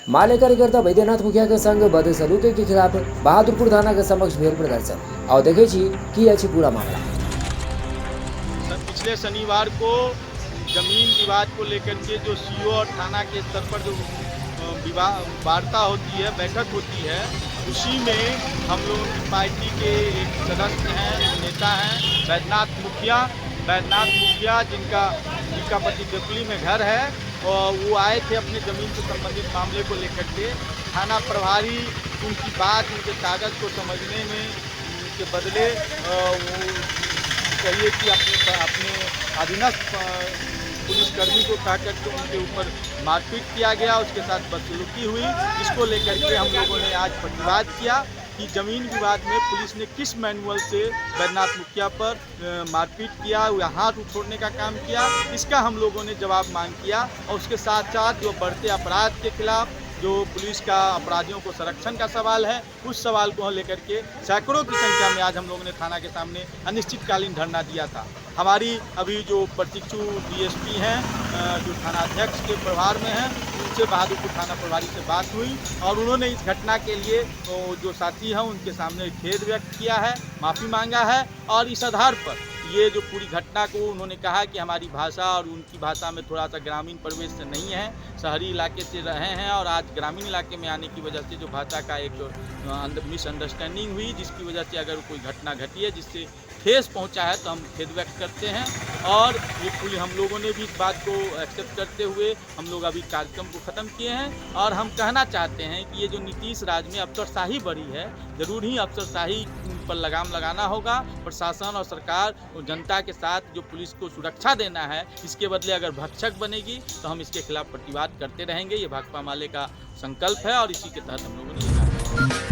माले कार्यकर्ता वैद्यनाथ मुखिया के संग बद सलूके के खिलाफ बहादुरपुर थाना के समक्ष भेल प्रदर्शन। और देखे कि अछि पूरा मामला। पिछले शनिवार को जमीन विवाद को लेकर के जो सीओ और थाना के स्तर पर जो वार्ता होती है, बैठक होती है, उसी में हम लोगों की पार्टी के एक सदस्य हैं, नेता हैं वैद्यनाथ मुखिया जिनका पति देवकुली में घर है, और वो आए थे अपने ज़मीन से संबंधित मामले को लेकर के। थाना प्रभारी उनकी बात, उनके कागज़ को समझने में के बदले वो कहिए कि अपने अधीनस्थ पुलिसकर्मी को कह करके उनके ऊपर मारपीट किया गया, उसके साथ बदसलूकी हुई। इसको लेकर के हम लोगों ने आज प्रतिवाद किया कि ज़मीन विवाद में पुलिस ने किस मैनुअल से वैद्यनाथ मुखिया पर मारपीट किया या हाथ उछोड़ने का काम किया, इसका हम लोगों ने जवाब मांग किया। और उसके साथ साथ जो बढ़ते अपराध के खिलाफ जो पुलिस का अपराधियों को संरक्षण का सवाल है, उस सवाल को लेकर के सैकड़ों की संख्या में आज हम लोगों ने थाना के सामने अनिश्चितकालीन धरना दिया था। हमारी अभी जो प्रशिक्षु डीएसपी हैं, जो थानाध्यक्ष के प्रभार में हैं, उनसे बहादुरपुर थाना प्रभारी से बात हुई और उन्होंने इस घटना के लिए जो साथी हैं उनके सामने खेद व्यक्त किया है, माफ़ी मांगा है। और इस आधार पर ये जो पूरी घटना को उन्होंने कहा कि हमारी भाषा और उनकी भाषा में थोड़ा सा ग्रामीण परिवेश से नहीं है, शहरी इलाके से रहे हैं, और आज ग्रामीण इलाके में आने की वजह से जो भाषा का एक मिसअंडरस्टैंडिंग हुई, जिसकी वजह से अगर कोई घटना घटी है जिससे ठेस पहुंचा है, तो हम खेद व्यक्त करते हैं। और ये पूरी हम लोगों ने भी इस बात को एक्सेप्ट करते हुए हम लोग अभी कार्यक्रम को ख़त्म किए हैं। और हम कहना चाहते हैं कि ये जो नीतीश राज में अफसरशाही बढ़ी है, ज़रूर ही अफसरशाही पर लगाम लगाना होगा। प्रशासन और सरकार और जनता के साथ जो पुलिस को सुरक्षा देना है, इसके बदले अगर भक्षक बनेगी तो हम इसके खिलाफ प्रतिवाद करते रहेंगे। ये भाकपा माले का संकल्प है और इसी के तहत हम लोगों ने